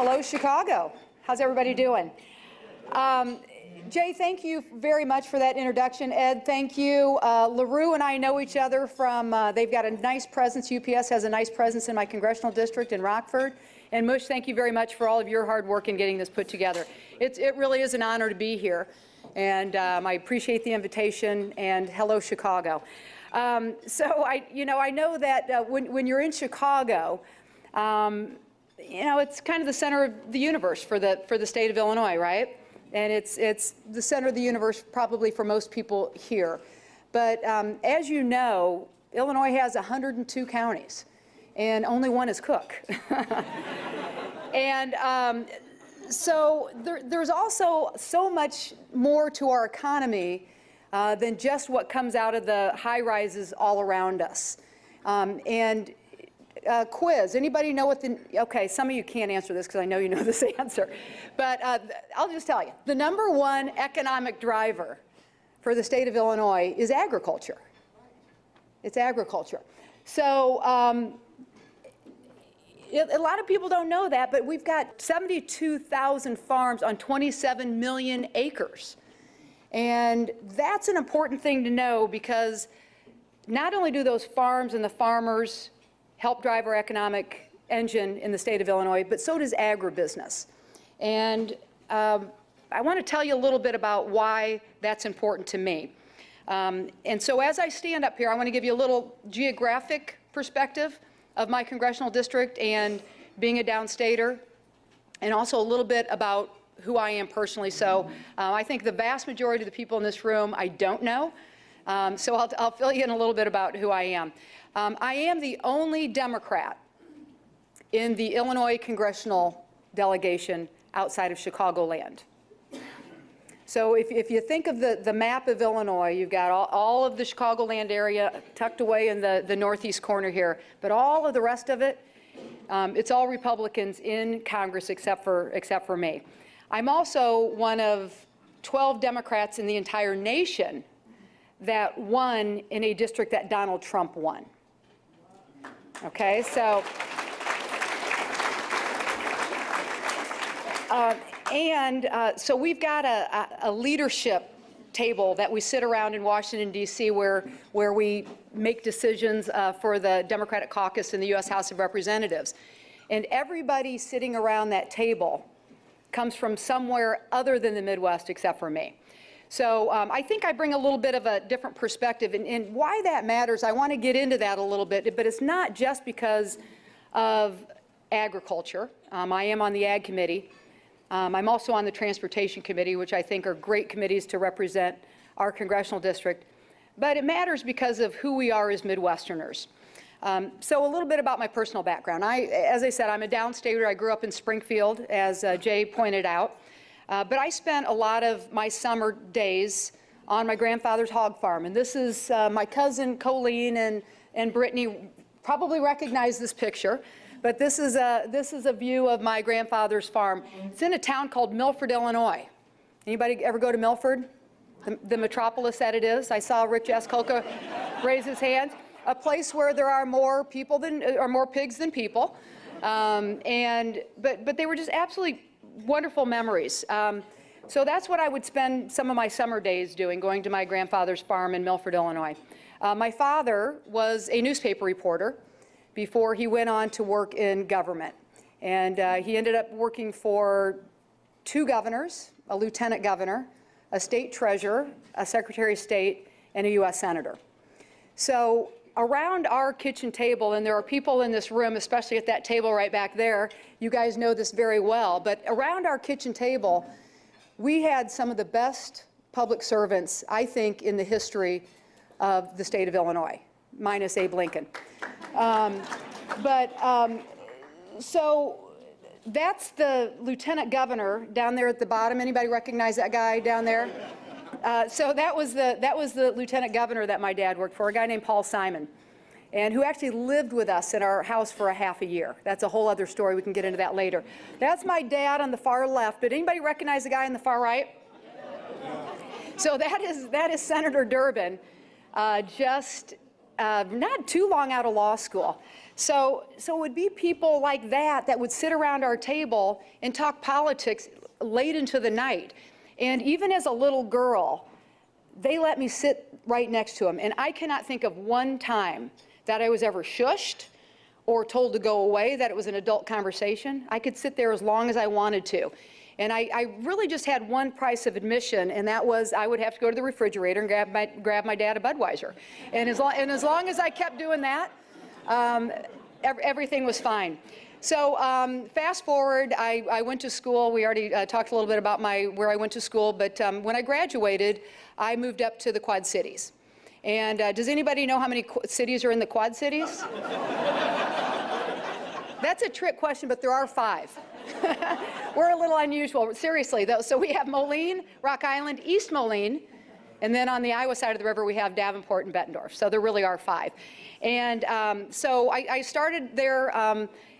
Hello, Chicago. How's everybody doing? Jay, thank you very much for that introduction. Ed, thank you. LaRue and I know each other from, they've got a nice presence. UPS has a nice presence in my congressional district in Rockford. And Mush, thank you very much for all of your hard work in getting this put together. It really is an honor to be here. And I appreciate the invitation, and hello, Chicago. So I know that when you're in Chicago, it's kind of the center of the universe for the state of Illinois, right? And it's the center of the universe probably for most people here. But as you know, Illinois has 102 counties, and only one is Cook. And so there's also so much more to our economy than just what comes out of the high rises all around us. Quiz, anybody know what okay, some of you can't answer this because I know you know this answer, but I'll just tell you. The #1 economic driver for the state of Illinois is agriculture. It's agriculture. So a lot of people don't know that, but we've got 72,000 farms on 27 million acres. And that's an important thing to know, because not only do those farms and the farmers help drive our economic engine in the state of Illinois, but so does agribusiness. And I want to tell you a little bit about why that's important to me. And so as I stand up here, I want to give you a little geographic perspective of my congressional district and being a downstater, and also a little bit about who I am personally. So I think the vast majority of the people in this room I don't know. So I'll fill you in a little bit about who I am. I am the only Democrat in the Illinois congressional delegation outside of Chicagoland. So if you think of the map of Illinois, you've got all of the Chicagoland area tucked away in the northeast corner here, but all of the rest of it, it's all Republicans in Congress except for me. I'm also one of 12 Democrats in the entire nation that won in a district that Donald Trump won. Okay, so so we've got a leadership table that we sit around in Washington, D.C., where we make decisions for the Democratic caucus in the U.S. House of Representatives. And everybody sitting around that table comes from somewhere other than the Midwest except for me. So I think I bring a little bit of a different perspective, and why that matters, I want to get into that a little bit, but it's not just because of agriculture. I am on the Ag Committee. I'm also on the Transportation Committee, which I think are great committees to represent our congressional district. But it matters because of who we are as Midwesterners. So a little bit about my personal background. As I said, I'm a downstater. I grew up in Springfield, as Jay pointed out. But I spent a lot of my summer days on my grandfather's hog farm. And this is my cousin Colleen and Brittany probably recognize this picture. But this is a view of my grandfather's farm. It's in a town called Milford, Illinois. Anybody ever go to Milford? The metropolis that it is? I saw Rick Jaskolka raise his hand. A place where there are more pigs than people. But they were just absolutely wonderful memories. So that's what I would spend some of my summer days doing, going to my grandfather's farm in Milford, Illinois. My father was a newspaper reporter before he went on to work in government. And he ended up working for 2 governors, a lieutenant governor, a state treasurer, a secretary of state, and a U.S. senator. So around our kitchen table, and there are people in this room, especially at that table right back there, you guys know this very well, but around our kitchen table, we had some of the best public servants, I think, in the history of the state of Illinois, minus Abe Lincoln. So that's the lieutenant governor down there at the bottom. Anybody recognize that guy down there? So that was the lieutenant governor that my dad worked for, a guy named Paul Simon, and who actually lived with us in our house for a half a year. That's a whole other story. We can get into that later. That's my dad on the far left, but anybody recognize the guy on the far right? So that is Senator Durbin, just not too long out of law school. So it would be people like that would sit around our table and talk politics late into the night. And even as a little girl, they let me sit right next to them. And I cannot think of one time that I was ever shushed or told to go away, that it was an adult conversation. I could sit there as long as I wanted to. And I really just had one price of admission, and that was I would have to go to the refrigerator and grab my dad a Budweiser. And as long as I kept doing that, everything was fine. So fast forward, I went to school. We already talked a little bit about where I went to school, but when I graduated, I moved up to the Quad Cities. And does anybody know how many cities are in the Quad Cities? That's a trick question, but there are 5. We're a little unusual, seriously, though. So we have Moline, Rock Island, East Moline, and then on the Iowa side of the river, we have Davenport and Bettendorf. So there really are 5. And so I started there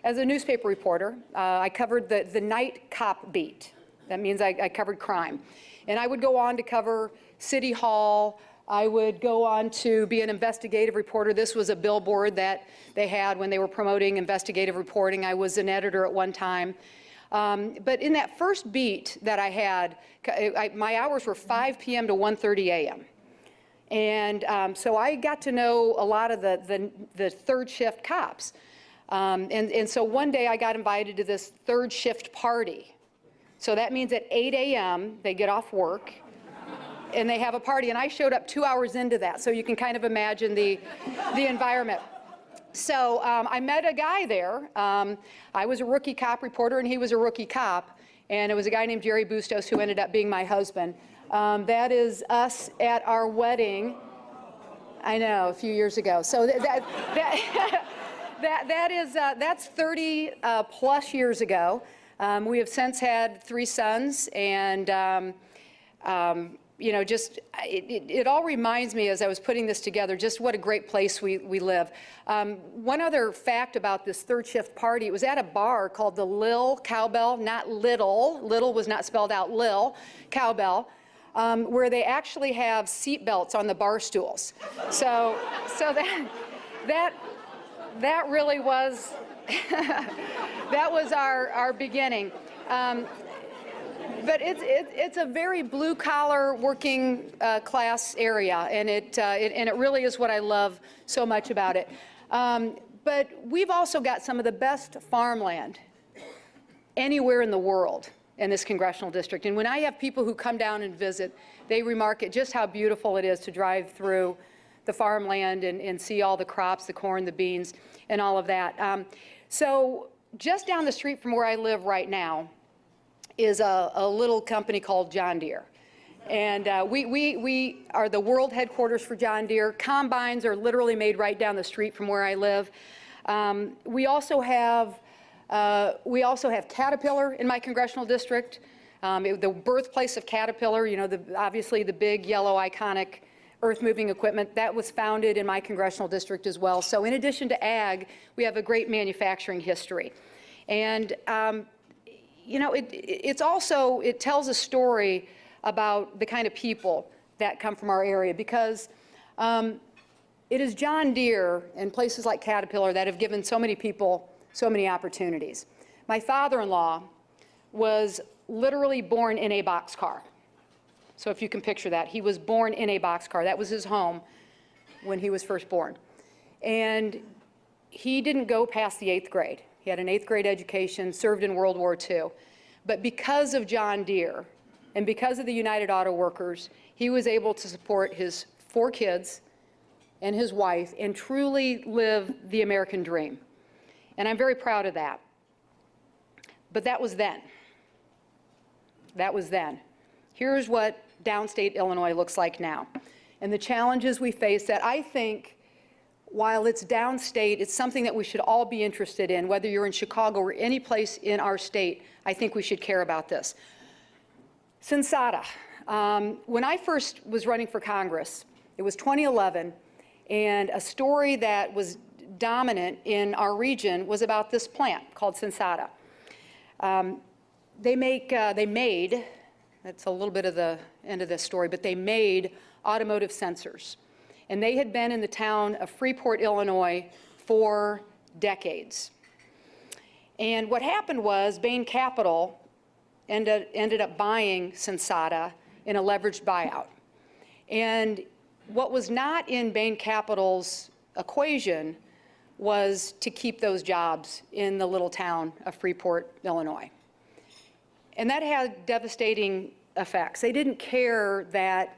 as a newspaper reporter. I covered the night cop beat. That means I covered crime. And I would go on to cover City Hall. I would go on to be an investigative reporter. This was a billboard that they had when they were promoting investigative reporting. I was an editor at one time. But in that first beat that I had, my hours were 5 p.m. to 1:30 a.m. And so I got to know a lot of the third shift cops. And so one day I got invited to this third shift party. So that means at 8 a.m. they get off work and they have a party. And I showed up 2 hours into that. So you can kind of imagine the environment. So I met a guy there. I was a rookie cop reporter and he was a rookie cop. And it was a guy named Cheri Bustos who ended up being my husband. That is us at our wedding, I know, a few years ago. So that's 30 plus years ago. We have since had 3 sons, and you know, just it all reminds me as I was putting this together just what a great place we live. One other fact about this third shift party, it was at a bar called the Lil Cowbell, not Little. Little was not spelled out, Lil Cowbell. Where they actually have seat belts on the bar stools. So that really was that was our beginning. But it's a very blue collar working class area, and it really is what I love so much about it. But we've also got some of the best farmland anywhere in the world in this congressional district. And when I have people who come down and visit, they remark at just how beautiful it is to drive through the farmland and see all the crops, the corn, the beans, and all of that. So just down the street from where I live right now is a little company called John Deere. And we are the world headquarters for John Deere. Combines are literally made right down the street from where I live. We also have Caterpillar in my congressional district, the birthplace of Caterpillar, you know, obviously the big yellow iconic earth-moving equipment, that was founded in my congressional district as well. So in addition to ag, we have a great manufacturing history. And, you know, it tells a story about the kind of people that come from our area, because it is John Deere and places like Caterpillar that have given so many people so many opportunities. My father-in-law was literally born in a boxcar. So if you can picture that, he was born in a boxcar. That was his home when he was first born. And he didn't go past the 8th grade. He had an 8th grade education, served in World War II. But because of John Deere and because of the United Auto Workers, he was able to support his 4 kids and his wife and truly live the American dream. And I'm very proud of that. But that was then. That was then. Here's what downstate Illinois looks like now. And the challenges we face that I think, while it's downstate, it's something that we should all be interested in, whether you're in Chicago or any place in our state, I think we should care about this. Sensata. When I first was running for Congress, it was 2011, and a story that was dominant in our region was about this plant called Sensata. They made, that's a little bit of the end of this story, but they made automotive sensors. And they had been in the town of Freeport, Illinois for decades. And what happened was Bain Capital ended up buying Sensata in a leveraged buyout. And what was not in Bain Capital's equation was to keep those jobs in the little town of Freeport, Illinois. And that had devastating effects. They didn't care that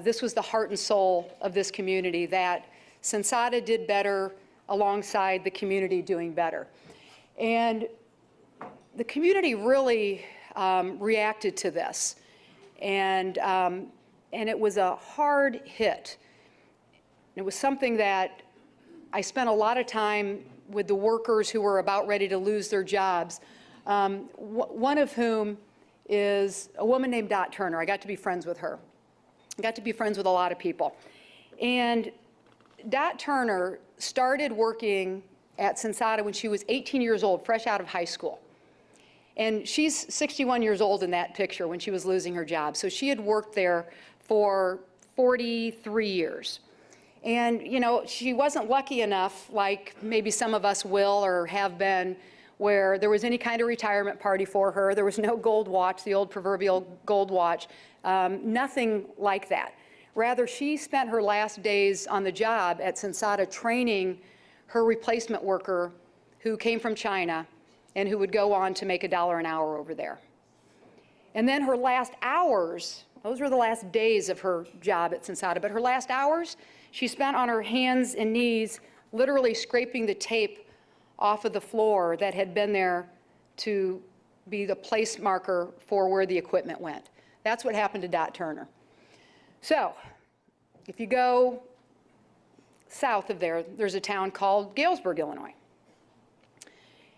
this was the heart and soul of this community, that Sensata did better alongside the community doing better. And the community really reacted to this. And it was a hard hit. It was something that I spent a lot of time with the workers who were about ready to lose their jobs, one of whom is a woman named Dot Turner. I got to be friends with her. I got to be friends with a lot of people. And Dot Turner started working at Sensata when she was 18 years old, fresh out of high school. And she's 61 years old in that picture when she was losing her job. So she had worked there for 43 years. And, you know, she wasn't lucky enough, like maybe some of us will or have been, where there was any kind of retirement party for her. There was no gold watch, the old proverbial gold watch, nothing like that. Rather, she spent her last days on the job at Sensata training her replacement worker who came from China and who would go on to make $1 an hour over there. And then her last hours, those were the last days of her job at Sensata, but her last hours, she spent on her hands and knees literally scraping the tape off of the floor that had been there to be the place marker for where the equipment went. That's what happened to Dot Turner. So, if you go south of there, there's a town called Galesburg, Illinois.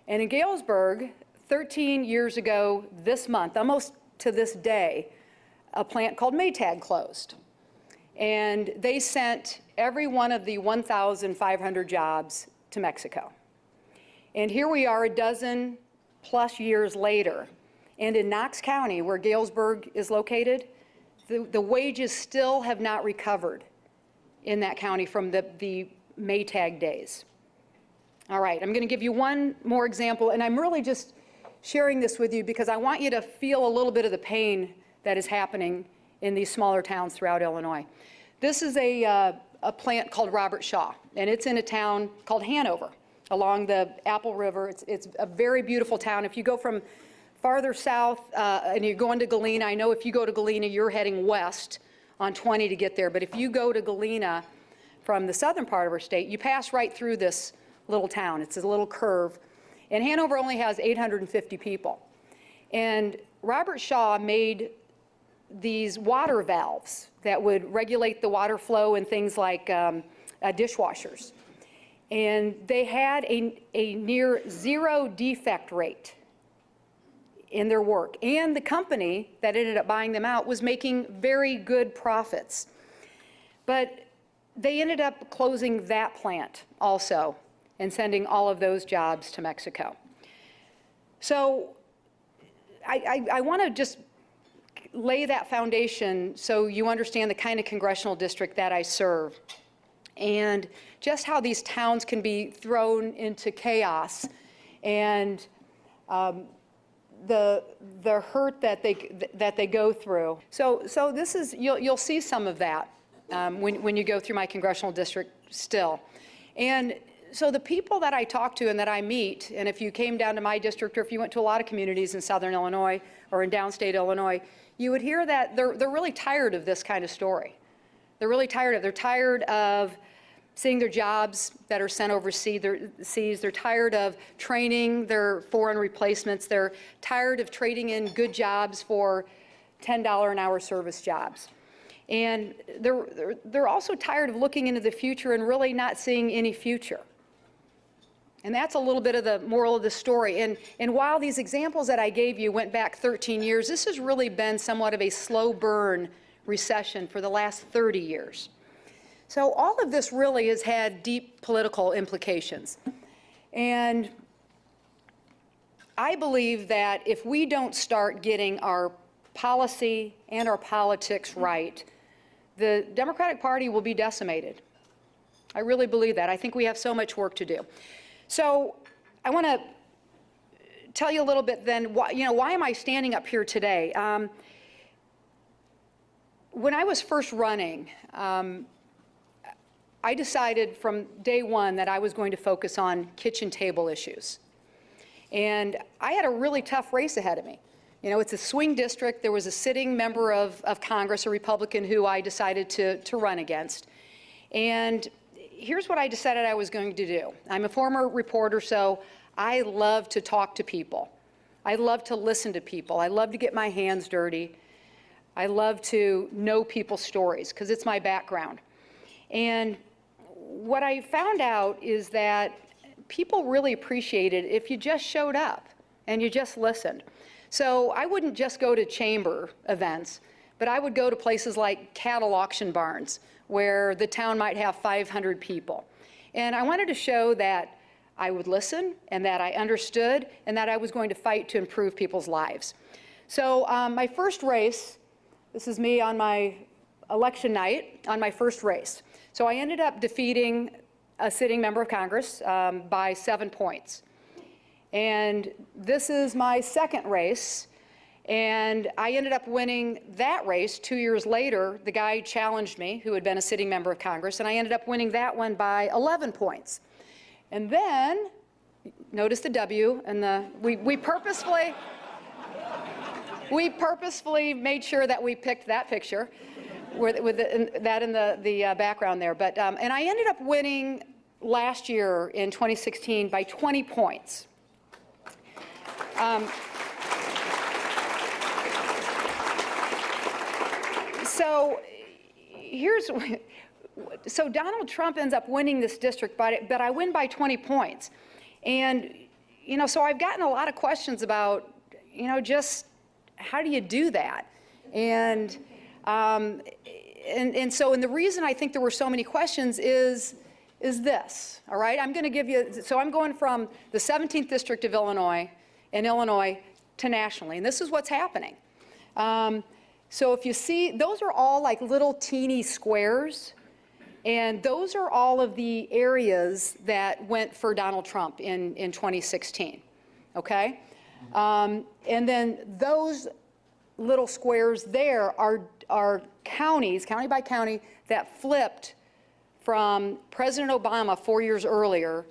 And in Galesburg, 13 years ago this month, almost to this day, a plant called Maytag closed. And they sent every one of the 1,500 jobs to Mexico. And here we are a dozen plus years later. And in Knox County, where Galesburg is located, the wages still have not recovered in that county from the Maytag days. All right, I'm going to give you one more example, and I'm really just sharing this with you because I want you to feel a little bit of the pain that is happening in these smaller towns throughout Illinois. This is a plant called Robert Shaw, and it's in a town called Hanover along the Apple River. It's a very beautiful town. If you go from farther south and you're going to Galena, I know if you go to Galena, you're heading west on 20 to get there, but if you go to Galena from the southern part of our state, you pass right through this little town. It's a little curve, and Hanover only has 850 people. And Robert Shaw made these water valves that would regulate the water flow in things like dishwashers. And they had a near zero defect rate in their work. And the company that ended up buying them out was making very good profits. But they ended up closing that plant also and sending all of those jobs to Mexico. So I want to just lay that foundation so you understand the kind of congressional district that I serve and just how these towns can be thrown into chaos and the hurt that they go through. So this is, you'll see some of that when you go through my congressional district still. And so the people that I talk to and that I meet, and if you came down to my district or if you went to a lot of communities in southern Illinois or in downstate Illinois, you would hear that they're really tired of this kind of story. They're tired of seeing their jobs that are sent overseas. They're tired of training their foreign replacements. They're tired of trading in good jobs for $10 an hour service jobs. And they're also tired of looking into the future and really not seeing any future. And that's a little bit of the moral of the story. And while these examples that I gave you went back 13 years, this has really been somewhat of a slow burn recession for the last 30 years. So all of this really has had deep political implications. And I believe that if we don't start getting our policy and our politics right, the Democratic Party will be decimated. I really believe that. I think we have so much work to do. So I want to tell you a little bit then, why am I standing up here today? When I was first running, I decided from day one that I was going to focus on kitchen table issues. And I had a really tough race ahead of me. You know, it's a swing district. There was a sitting member of Congress, a Republican, who I decided to run against. And here's what I decided I was going to do. I'm a former reporter, so I love to talk to people. I love to listen to people. I love to get my hands dirty. I love to know people's stories because it's my background. And what I found out is that people really appreciate it if you just showed up and you just listened. So I wouldn't just go to chamber events, but I would go to places like cattle auction barns where the town might have 500 people. And I wanted to show that I would listen and that I understood and that I was going to fight to improve people's lives. So my first race, this is me on my election night on my first race. So I ended up defeating a sitting member of Congress by 7 points. And this is my second race, and I ended up winning that race 2 years later. The guy challenged me, who had been a sitting member of Congress, and I ended up winning that one by 11 points. And then, notice the W, and we purposefully made sure that we picked that picture with that in the background there. But and I ended up winning last year in 2016 by 20 points. So Donald Trump ends up winning this district, but I win by 20 points. And, so I've gotten a lot of questions about, just how do you do that? And the reason I think there were so many questions is this, all right? I'm going to give you, so I'm going from the 17th District of Illinois, in Illinois, to nationally, and this is what's happening. So if you see, those are all like little teeny squares, and those are all of the areas that went for Donald Trump in 2016, okay? And then those little squares there are counties, county by county, that flipped from President Obama 4 years earlier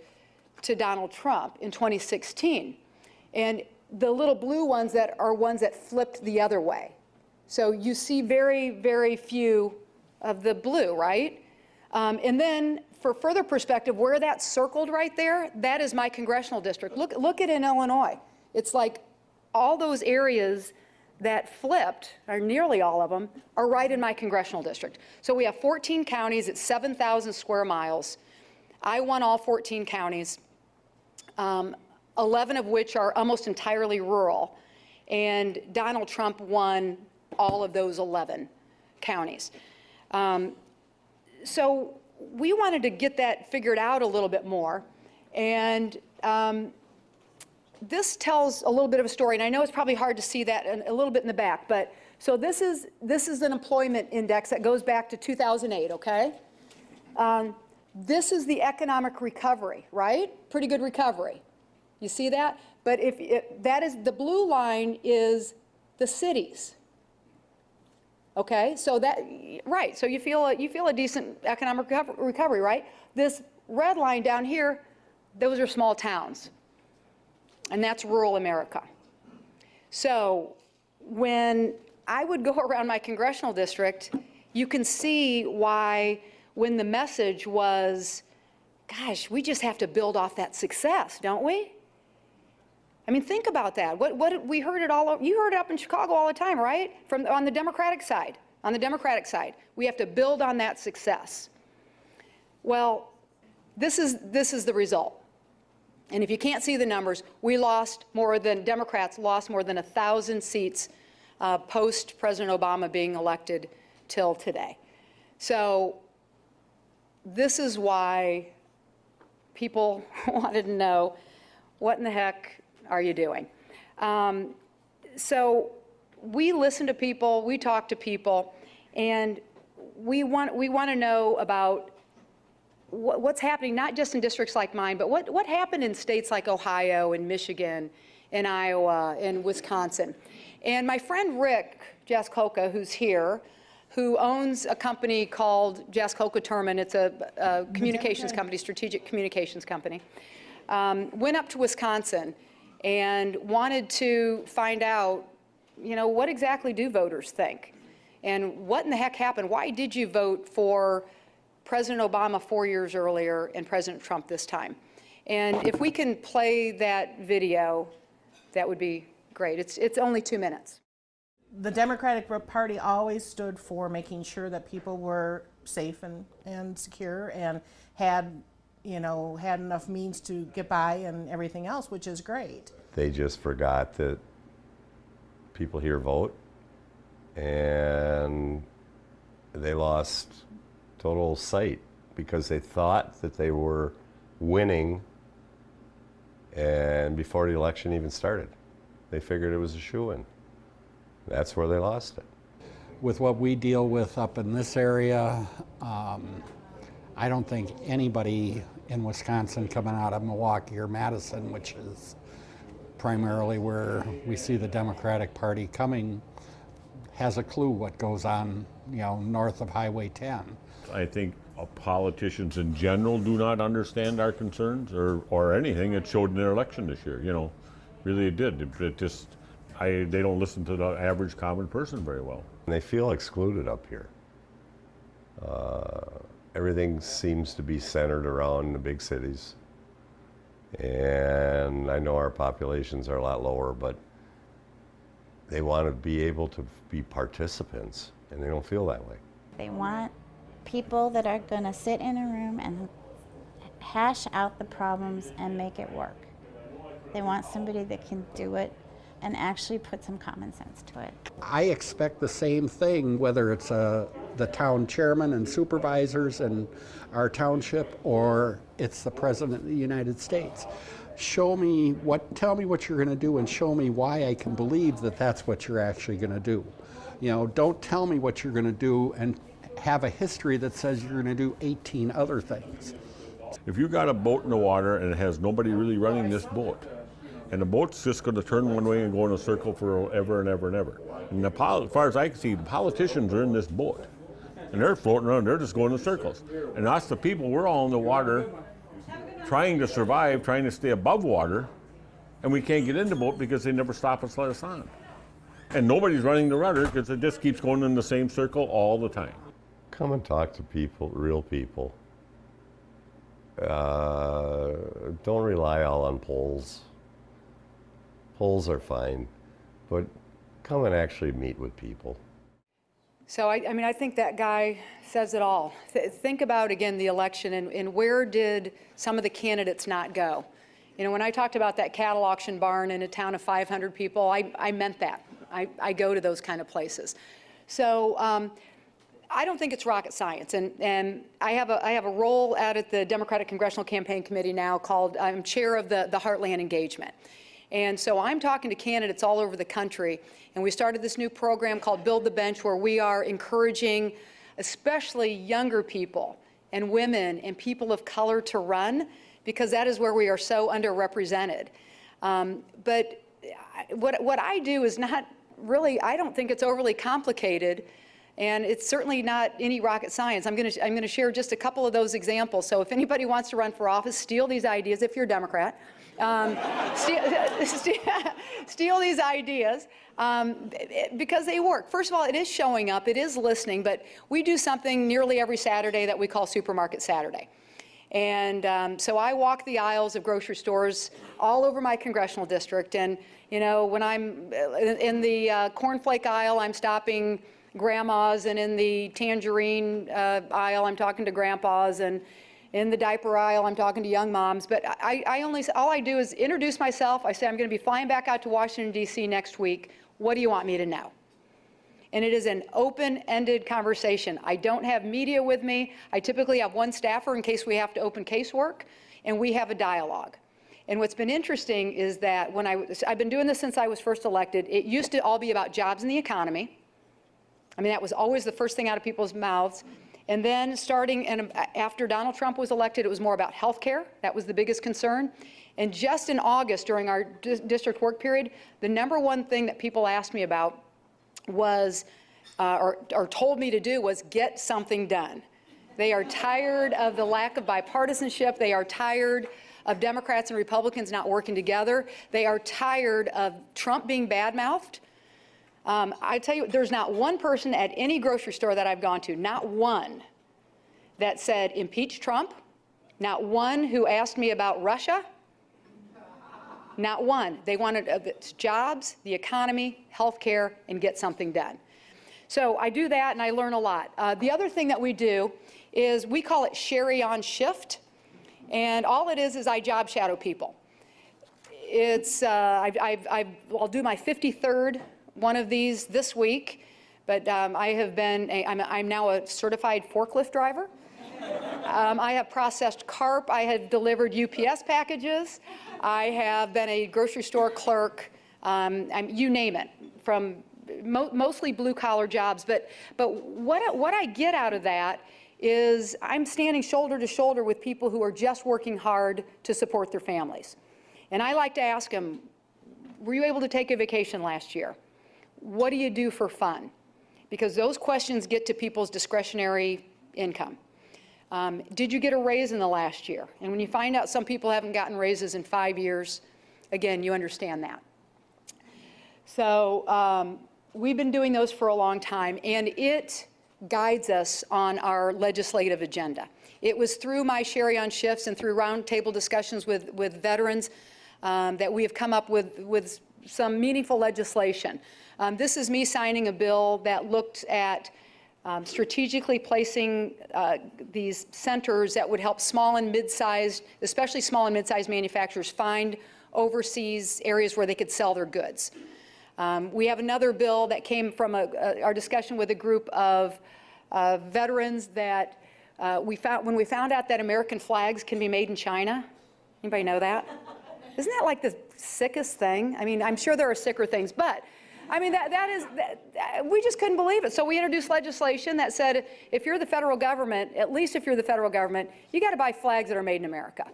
to Donald Trump in 2016. And the little blue ones that are ones that flipped the other way. So you see very, very few of the blue, right? And then for further perspective, where that's circled right there, that is my congressional district. Look at it in Illinois. It's like all those areas that flipped, or nearly all of them, are right in my congressional district. So we have 14 counties at 7,000 square miles. I won all 14 counties, 11 of which are almost entirely rural. And Donald Trump won all of those 11 counties. So we wanted to get that figured out a little bit more. And this tells a little bit of a story, and I know it's probably hard to see that a little bit in the back, but so this is an employment index that goes back to 2008, okay? This is the economic recovery, right? Pretty good recovery. You see that? But that is, the blue line is the cities. Okay, so that, right, so you feel a decent economic recovery, right? This red line down here, those are small towns, and that's rural America. So when I would go around my congressional district, you can see why when the message was, gosh, we just have to build off that success, don't we? I mean, think about that. We heard it all. You heard it up in Chicago all the time, right? On the Democratic side. On the Democratic side, we have to build on that success. Well, this is the result. And if you can't see the numbers, Democrats lost more than 1,000 seats post President Obama being elected till today. So this is why people wanted to know, what in the heck are you doing? So we listen to people, we talk to people, and we want to know about what's happening, not just in districts like mine, but what happened in states like Ohio and Michigan and Iowa and Wisconsin. And my friend Rick Jaskoka, who's here, who owns a company called Jaskoka Terman, it's a communications company, strategic communications company, went up to Wisconsin and wanted to find out, what exactly do voters think? And what in the heck happened? Why did you vote for President Obama 4 years earlier and President Trump this time? And if we can play that video, that would be great. It's only 2 minutes. The Democratic Party always stood for making sure that people were safe and secure and had enough means to get by and everything else, which is great. They just forgot that people here vote, and they lost total sight because they thought that they were winning, and before the election even started, they figured it was a shoo-in. That's where they lost it. With what we deal with up in this area, I don't think anybody in Wisconsin coming out of Milwaukee or Madison, which is primarily where we see the Democratic Party coming, has a clue what goes on, north of Highway 10. I think politicians in general do not understand our concerns or anything. It showed in their election this year, really it did. They don't listen to the average common person very well. And they feel excluded up here. Everything seems to be centered around the big cities. And I know our populations are a lot lower, but they want to be able to be participants, and they don't feel that way. They want people that are going to sit in a room and hash out the problems and make it work. They want somebody that can do it and actually put some common sense to it. I expect the same thing, whether it's the town chairman and supervisors in our township or it's the President of the United States. Tell me what you're going to do and show me why I can believe that that's what you're actually going to do. Don't tell me what you're going to do and have a history that says you're going to do 18 other things. If you got a boat in the water and it has nobody really running this boat, and the boat's just going to turn one way and go in a circle forever and ever and ever. And as far as I can see, the politicians are in this boat, and they're floating around, they're just going in circles. And us, the people, we're all in the water, trying to survive, trying to stay above water, and we can't get in the boat because they never stop us, let us on. And nobody's running the rudder because it just keeps going in the same circle all the time. Come and talk to people, real people. Don't rely all on polls. Polls are fine, but come and actually meet with people. So I think that guy says it all. Think about, again, the election and where did some of the candidates not go? When I talked about that cattle auction barn in a town of 500 people, I meant that. I go to those kind of places. So I don't think it's rocket science. And I have a role out at the Democratic Congressional Campaign Committee now called, I'm chair of the Heartland Engagement. And so I'm talking to candidates all over the country, and we started this new program called Build the Bench, where we are encouraging especially younger people and women and people of color to run, because that is where we are so underrepresented. But what I do is not really, I don't think it's overly complicated, and it's certainly not any rocket science. I'm going to share just a couple of those examples. So if anybody wants to run for office, steal these ideas if you're a Democrat. Steal these ideas because they work. First of all, it is showing up, it is listening, but we do something nearly every Saturday that we call Supermarket Saturday. And so I walk the aisles of grocery stores all over my congressional district, and when I'm in the cornflake aisle, I'm stopping grandmas, and in the tangerine aisle, I'm talking to grandpas, and in the diaper aisle, I'm talking to young moms. But all I do is introduce myself. I say, I'm going to be flying back out to Washington, D.C. next week. What do you want me to know? And it is an open-ended conversation. I don't have media with me. I typically have one staffer in case we have to open casework, and we have a dialogue. And what's been interesting is that I've been doing this since I was first elected. It used to all be about jobs and the economy. I mean, that was always the first thing out of people's mouths. And then after Donald Trump was elected, it was more about health care. That was the biggest concern. And just in August, during our district work period, the #1 thing that people asked me about was, or told me to do, was get something done. They are tired of the lack of bipartisanship. They are tired of Democrats and Republicans not working together. They are tired of Trump being bad-mouthed. I tell you, there's not one person at any grocery store that I've gone to, not one, that said impeach Trump, not one who asked me about Russia, not one. They wanted jobs, the economy, health care, and get something done. So I do that, and I learn a lot. The other thing that we do is we call it Cheri on Shift, and all it is I job shadow people. It's I'll do my 53rd one of these this week, but I have been I'm now a certified forklift driver. I have processed carp. I have delivered UPS packages. I have been a grocery store clerk. You name it, from mostly blue-collar jobs. But what I get out of that is I'm standing shoulder to shoulder with people who are just working hard to support their families. And I like to ask them, were you able to take a vacation last year? What do you do for fun? Because those questions get to people's discretionary income. Did you get a raise in the last year? And when you find out some people haven't gotten raises in 5 years, again, you understand that. So we've been doing those for a long time, and it guides us on our legislative agenda. It was through my Cheri on Shifts and through roundtable discussions with veterans that we have come up with some meaningful legislation. This is me signing a bill that looked at strategically placing these centers that would help small and mid-sized, especially small and mid-sized manufacturers, find overseas areas where they could sell their goods. We have another bill that came from our discussion with a group of veterans that when we found out that American flags can be made in China. Anybody know that? Isn't that like the sickest thing? I mean, I'm sure there are sicker things, but I mean, we just couldn't believe it. So we introduced legislation that said, if you're the federal government, at least if you're the federal government, you got to buy flags that are made in America.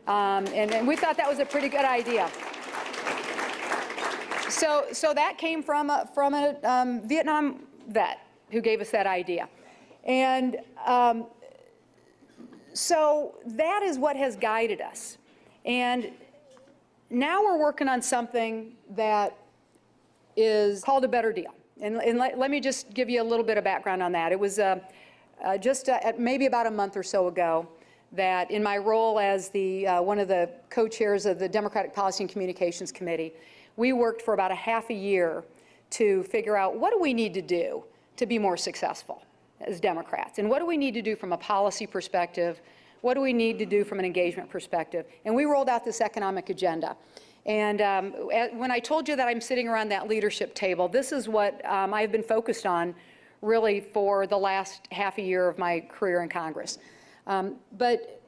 And we thought that was a pretty good idea. So that came from a Vietnam vet who gave us that idea. And so that is what has guided us. And now we're working on something that is called a better deal. And let me just give you a little bit of background on that. It was just maybe about a month or so ago that in my role as one of the co-chairs of the Democratic Policy and Communications Committee, we worked for about a half a year to figure out what do we need to do to be more successful as Democrats, and what do we need to do from a policy perspective, what do we need to do from an engagement perspective, and we rolled out this economic agenda. And when I told you that I'm sitting around that leadership table, this is what I've been focused on really for the last half a year of my career in Congress. But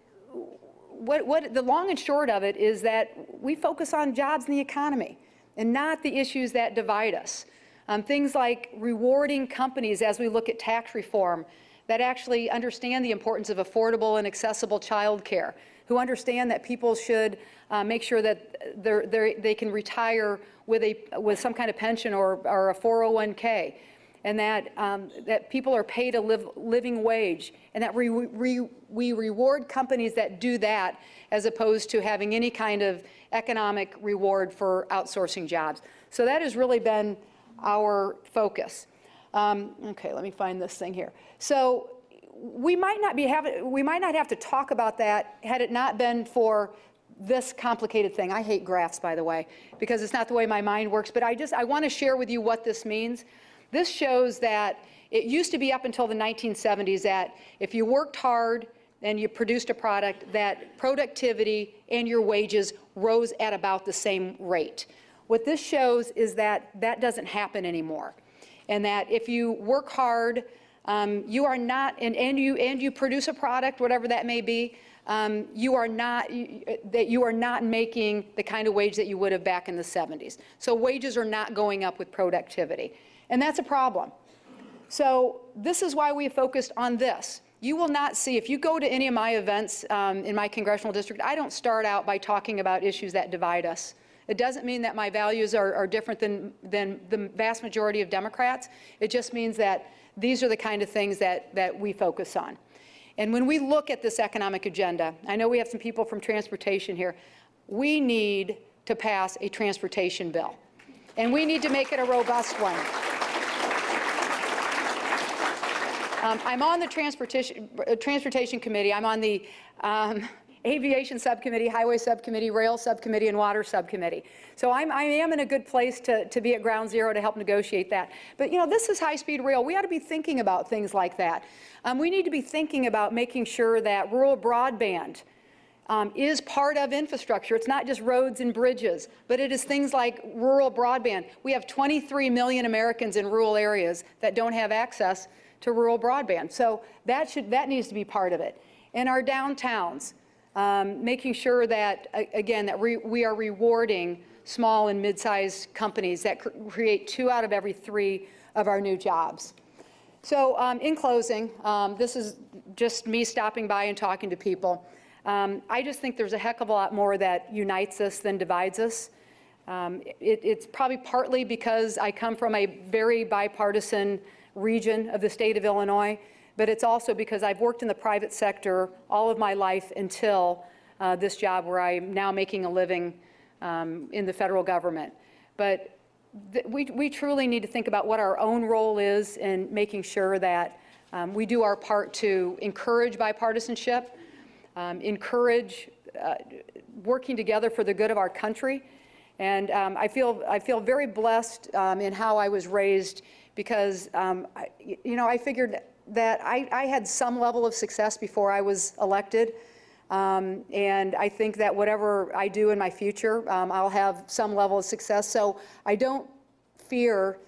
the long and short of it is that we focus on jobs and the economy and not the issues that divide us. Things like rewarding companies as we look at tax reform that actually understand the importance of affordable and accessible child care, who understand that people should make sure that they can retire with some kind of pension or a 401k, and that people are paid a living wage, and that we reward companies that do that as opposed to having any kind of economic reward for outsourcing jobs. So that has really been our focus. Okay, let me find this thing here. So we might not have to talk about that had it not been for this complicated thing. I hate graphs, by the way, because it's not the way my mind works, but I want to share with you what this means. This shows that it used to be up until the 1970s that if you worked hard and you produced a product, that productivity and your wages rose at about the same rate. What this shows is that that doesn't happen anymore, and that if you work hard, you are not, and you produce a product, whatever that may be, you are not making the kind of wage that you would have back in the 70s. So wages are not going up with productivity, and that's a problem. So this is why we focused on this. You will not see, if you go to any of my events in my congressional district, I don't start out by talking about issues that divide us. It doesn't mean that my values are different than the vast majority of Democrats. It just means that these are the kind of things that we focus on. And when we look at this economic agenda, I know we have some people from transportation here, we need to pass a transportation bill. And we need to make it a robust one. I'm on the transportation committee. I'm on the aviation subcommittee, highway subcommittee, rail subcommittee, and water subcommittee. So I am in a good place to be at ground zero to help negotiate that. But you know, this is high-speed rail. We ought to be thinking about things like that. We need to be thinking about making sure that rural broadband is part of infrastructure. It's not just roads and bridges, but it is things like rural broadband. We have 23 million Americans in rural areas that don't have access to rural broadband. So that needs to be part of it. In our downtowns, making sure that, again, that we are rewarding small and mid-sized companies that create 2 out of every 3 of our new jobs. So in closing, this is just me stopping by and talking to people. I just think there's a heck of a lot more that unites us than divides us. It's probably partly because I come from a very bipartisan region of the state of Illinois, but it's also because I've worked in the private sector all of my life until this job where I'm now making a living in the federal government. But we truly need to think about what our own role is in making sure that we do our part to encourage bipartisanship, encourage working together for the good of our country. And I feel very blessed in how I was raised because, I figured that I had some level of success before I was elected. And I think that whatever I do in my future, I'll have some level of success. So I don't fear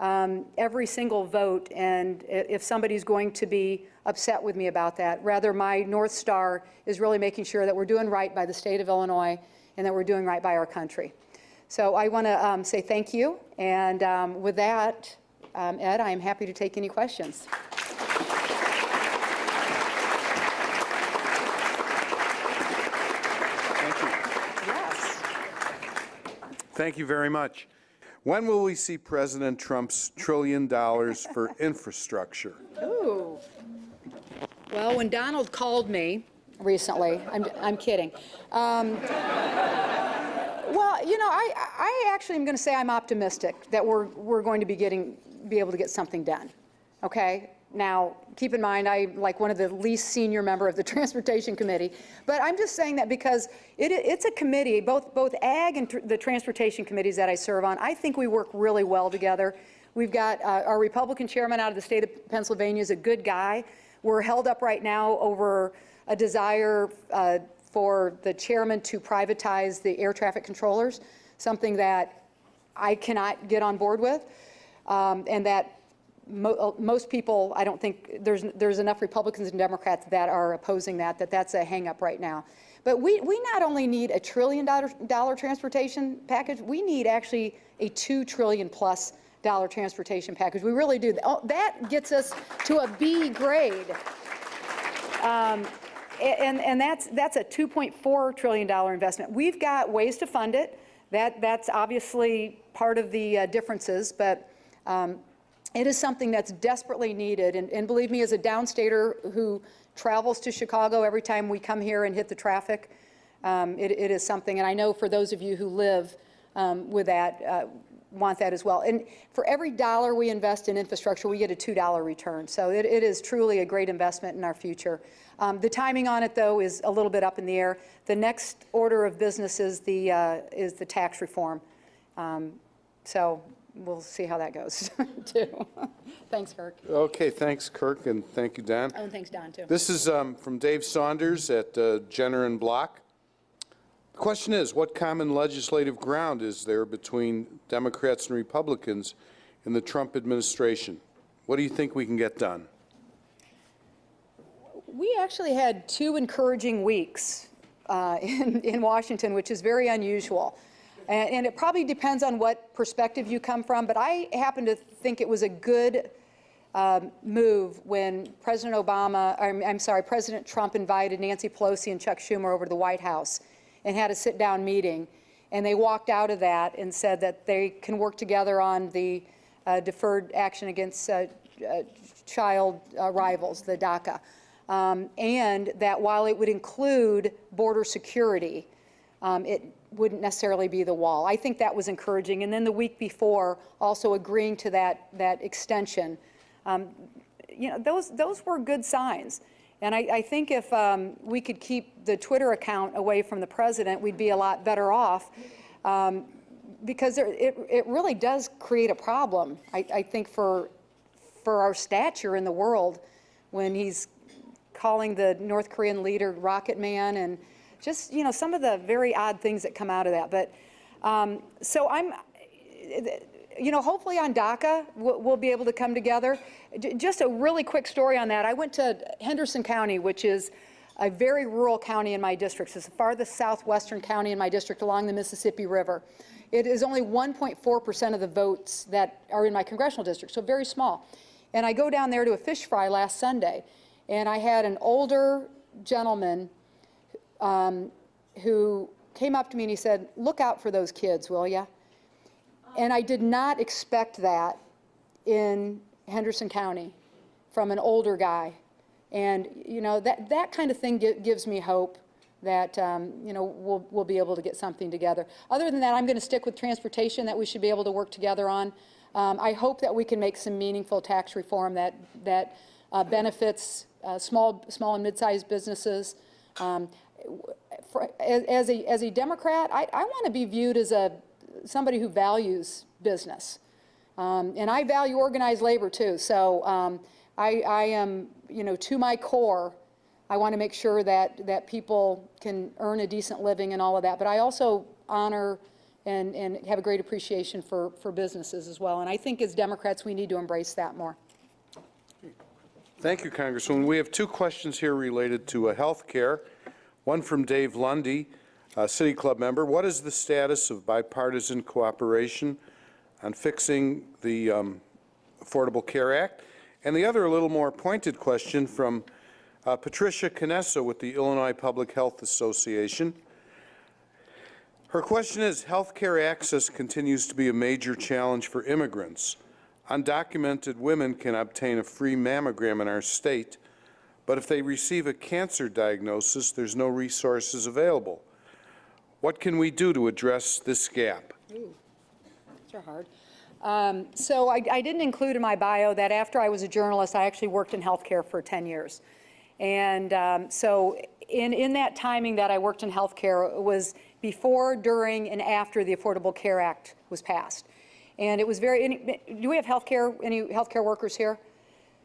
every single vote, and if somebody's going to be upset with me about that. Rather, my North Star is really making sure that we're doing right by the state of Illinois and that we're doing right by our country. So I want to say thank you. And with that, Ed, I am happy to take any questions. Thank you very much. When will we see President Trump's $1 trillion for infrastructure? Ooh. Well, when Donald called me recently, I'm kidding. Well, I actually am going to say I'm optimistic that we're going to be able to get something done. Okay. Now, keep in mind, I'm like one of the least senior member of the Transportation Committee, but I'm just saying that because it's a committee, both Ag and the Transportation Committees that I serve on, I think we work really well together. We've got our Republican chairman out of the state of Pennsylvania is a good guy. We're held up right now over a desire for the chairman to privatize the air traffic controllers, something that I cannot get on board with, and that most people, I don't think there's enough Republicans and Democrats that are opposing that's a hang up right now. But we not only need a $1 trillion transportation package, we need actually a $2 trillion+ transportation package. We really do. That gets us to a B grade. And that's a $2.4 trillion investment. We've got ways to fund it. That's obviously part of the differences, but it is something that's desperately needed. And believe me, as a downstater who travels to Chicago every time we come here and hit the traffic, it is something. And I know for those of you who live with that, want that as well. And for every dollar we invest in infrastructure, we get a $2 return. So it is truly a great investment in our future. The timing on it, though, is a little bit up in the air. The next order of business is the tax reform. So we'll see how that goes, too. Thanks, Kirk. Okay, thanks, Kirk, and thank you, Don. Oh, and thanks, Don, too. This is from Dave Saunders at Jenner and Block. The question is, what common legislative ground is there between Democrats and Republicans in the Trump administration? What do you think we can get done? We actually had 2 encouraging weeks in Washington, which is very unusual. And it probably depends on what perspective you come from, but I happen to think it was a good move when President President Trump invited Nancy Pelosi and Chuck Schumer over to the White House and had a sit-down meeting. And they walked out of that and said that they can work together on the deferred action against child rivals, the DACA. And that while it would include border security, it wouldn't necessarily be the wall. I think that was encouraging. And then the week before, also agreeing to that extension. You know, those were good signs. And I think if we could keep the Twitter account away from the president, we'd be a lot better off. Because it really does create a problem, I think, for our stature in the world when he's calling the North Korean leader Rocket Man, and just, you know, some of the very odd things that come out of that. But so I'm, you know, hopefully on DACA we'll be able to come together. Just a really quick story on that. I went to Henderson County, which is a very rural county in my district. It's the farthest southwestern county in my district along the Mississippi River. It is only 1.4% of the votes that are in my congressional district, so very small. And I go down there to a fish fry last Sunday, and I had an older gentleman who came up to me and he said, "Look out for those kids, will ya?" And I did not expect that in Henderson County from an older guy. And, you know, that kind of thing gives me hope that, you know, we'll be able to get something together. Other than that, I'm going to stick with transportation that we should be able to work together on. I hope that we can make some meaningful tax reform that benefits small and mid-sized businesses. As a Democrat, I want to be viewed as somebody who values business. And I value organized labor too. So I am, you know, to my core, I want to make sure that people can earn a decent living and all of that. But I also honor and have a great appreciation for businesses as well. And I think as Democrats, we need to embrace that more. Thank you, Congresswoman. We have two questions here related to health care. One from Dave Lundy, a City Club member. What is the status of bipartisan cooperation on fixing the Affordable Care Act? And the other, a little more pointed question from Patricia Canessa with the Illinois Public Health Association. Her question is, health care access continues to be a major challenge for immigrants. Undocumented women can obtain a free mammogram in our state, but if they receive a cancer diagnosis, there's no resources available. What can we do to address this gap? Ooh, those are hard. So I didn't include in my bio that after I was a journalist, I actually worked in healthcare for 10 years. And so in that timing that I worked in healthcare, it was before, during, and after the Affordable Care Act was passed. And it was very, do we have healthcare, any healthcare workers here?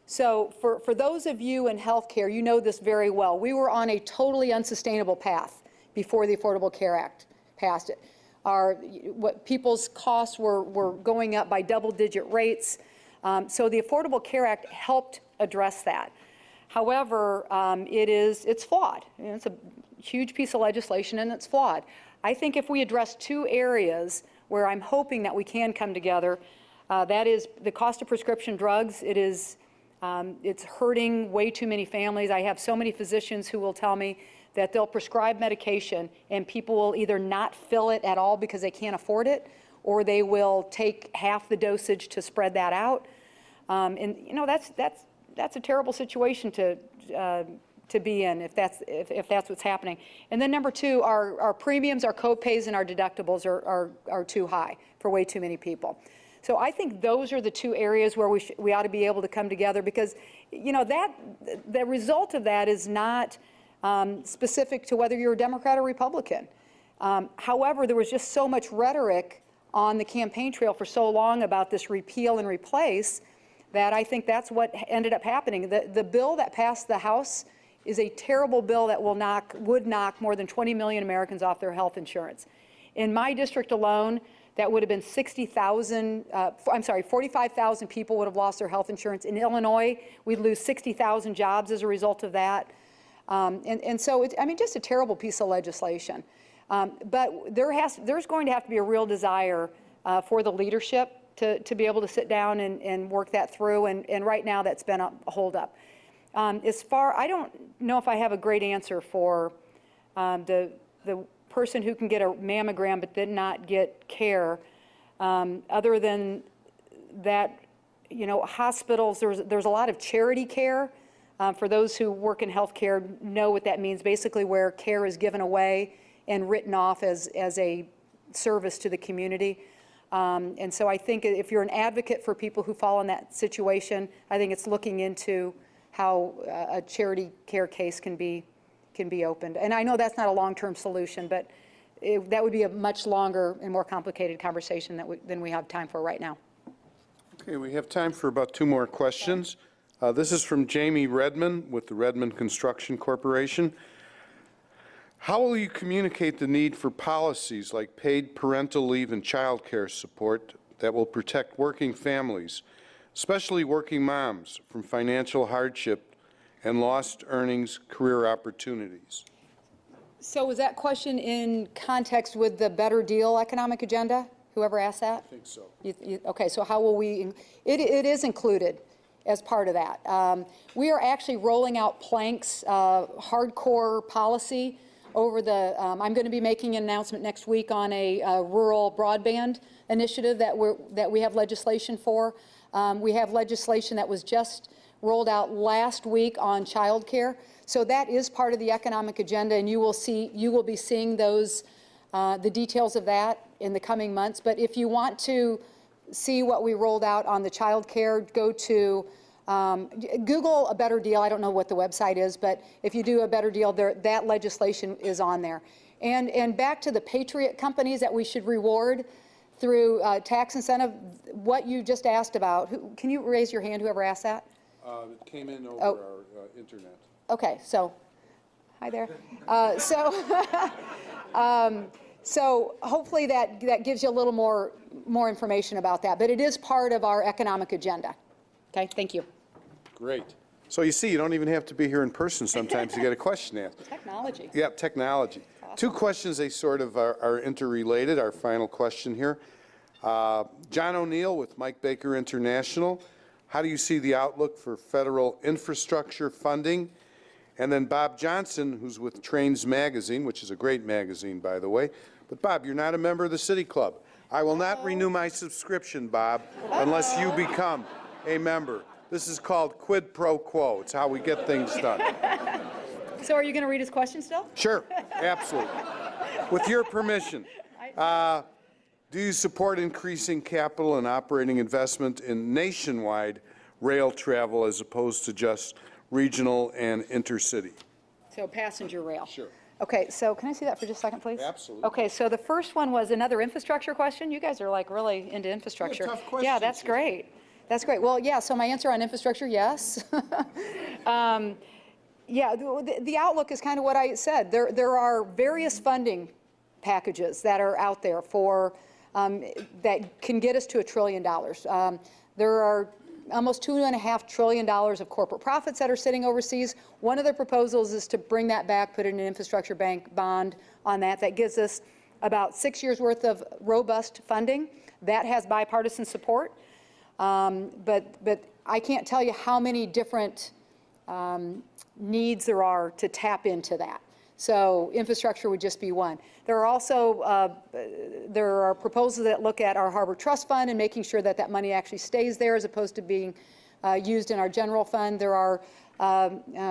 So for those of you in healthcare, you know this very well. We were on a totally unsustainable path before the Affordable Care Act passed it. What people's costs were going up by double-digit rates. So the Affordable Care Act helped address that. However, it's flawed. You know, it's a huge piece of legislation and it's flawed. I think if we address two areas where I'm hoping that we can come together, that is the cost of prescription drugs. It's hurting way too many families. I have so many physicians who will tell me that they'll prescribe medication and people will either not fill it at all because they can't afford it, or they will take half the dosage to spread that out. And you know, that's a terrible situation to be in if that's what's happening. And then number two, our premiums, our co-pays, and our deductibles are too high for way too many people. So I think those are the two areas where we ought to be able to come together, because you know the result of that is not specific to whether you're a Democrat or Republican. However, there was just so much rhetoric on the campaign trail for so long about this repeal and replace that I think that's what ended up happening. The bill that passed the House is a terrible bill that would knock more than 20 million Americans off their health insurance. In my district alone, that would have been 45,000 people would have lost their health insurance. In Illinois, we'd lose 60,000 jobs as a result of that. And so it's, I mean, just a terrible piece of legislation. But there's going to have to be a real desire for the leadership to be able to sit down and work that through, and right now that's been a holdup. I don't know if I have a great answer for the person who can get a mammogram but did not get care, other than that, you know, hospitals, there's a lot of charity care. For those who work in healthcare know what that means, basically where care is given away and written off as a service to the community. And so I think if you're an advocate for people who fall in that situation, I think it's looking into how a charity care case can be opened. And I know that's not a long-term solution, but that would be a much longer and more complicated conversation than we have time for right now. Okay, we have time for about 2 more questions. This is from Jamie Redmond with the Redmond Construction Corporation. How will you communicate the need for policies like paid parental leave and child care support that will protect working families, especially working moms, from financial hardship and lost earnings career opportunities? So was that question in context with the Better Deal economic agenda? Whoever asked that? I think so. Okay, so how will we, it is included as part of that. We are actually rolling out Plank's hardcore policy over the, I'm going to be making an announcement next week on a rural broadband initiative that we have legislation for. We have legislation that was just rolled out last week on childcare. So that is part of the economic agenda, and you will be seeing those, the details of that in the coming months. But if you want to see what we rolled out on the childcare, go to Google A Better Deal. I don't know what the website is, but if you do A Better Deal, that legislation is on there. And back to the Patriot companies that we should reward through tax incentive, what you just asked about. Can you raise your hand, whoever asked that? It came in over our internet. Okay, so, hi there. So hopefully that gives you a little more information about that, but it is part of our economic agenda. Okay, thank you. Great. So you see, you don't even have to be here in person sometimes to get a question asked. Technology. Yeah, technology. Awesome. 2 questions, they sort of are interrelated. Our final question here. John O'Neill with Mike Baker International. How do you see the outlook for federal infrastructure funding? And then Bob Johnson, who's with Trains Magazine, which is a great magazine, by the way. But Bob, you're not a member of the City Club. I will not renew my subscription, Bob, unless you become a member. This is called quid pro quo. It's how we get things done. So are you going to read his question still? Sure, absolutely. With your permission, do you support increasing capital and operating investment in nationwide rail travel as opposed to just regional and intercity? So passenger rail. Sure. Okay, so can I see that for just a second, please? Absolutely. Okay, so the first one was another infrastructure question. You guys are like really into infrastructure. tough questions Yeah, that's here. great. That's great. Well, yeah, so my answer on infrastructure, yes. Yeah, the outlook is kind of what I said. There are various funding packages that are out there for, that can get us to $1 trillion. There are almost $2.5 trillion of corporate profits that are sitting overseas. One of the proposals is to bring that back, put in an infrastructure bank bond on that. That gives us about 6 years worth of robust funding. That has bipartisan support. But I can't tell you how many different needs there are to tap into that. So infrastructure would just be one. There are also there are proposals that look at our Harbor Trust Fund and making sure that that money actually stays there as opposed to being used in our general fund. There are,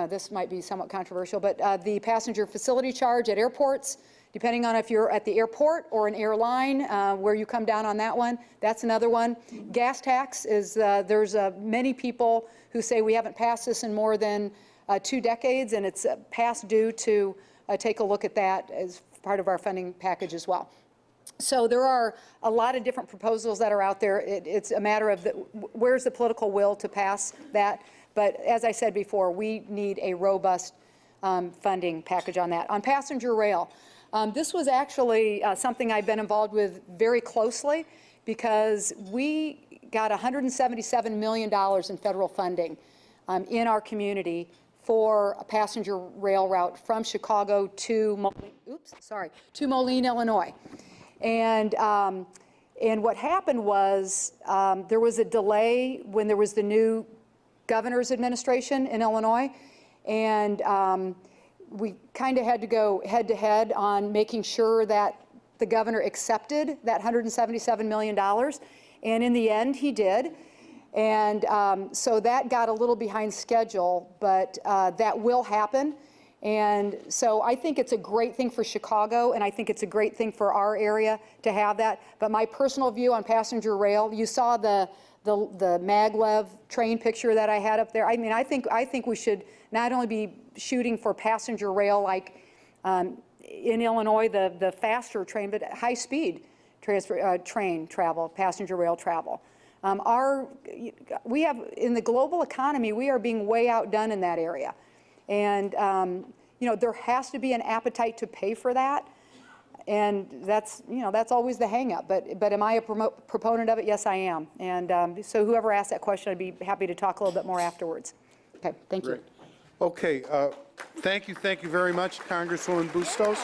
this might be somewhat controversial, but the passenger facility charge at airports, depending on if you're at the airport or an airline, where you come down on that one, that's another one. Gas tax is, there's many people who say we haven't passed this in more than 2 decades, and it's past due to take a look at that as part of our funding package as well. So there are a lot of different proposals that are out there. It's a matter of where's the political will to pass that. But as I said before, we need a robust funding package on that. On passenger rail, this was actually something I've been involved with very closely because we got $177 million in federal funding in our community for a passenger rail route from Chicago to Moline, Illinois. And And what happened was there was a delay when there was the new governor's administration in Illinois, and we kind of had to go head to head on making sure that the governor accepted that $177 million, and in the end he did. And so that got a little behind schedule, but that will happen. And so I think it's a great thing for Chicago, and I think it's a great thing for our area to have that. But my personal view on passenger rail, you saw the maglev train picture that I had up there. I mean, I think we should not only be shooting for passenger rail like in Illinois, the faster train, but high-speed train travel, passenger rail travel. We have, in the global economy, we are being way outdone in that area. And, you know, there has to be an appetite to pay for that. And that's, you know, that's always the hang-up. But am I a proponent of it? Yes, I am. And so whoever asked that question, I'd be happy to talk a little bit more afterwards. Okay, thank you. Okay, thank you very much, Congresswoman Bustos.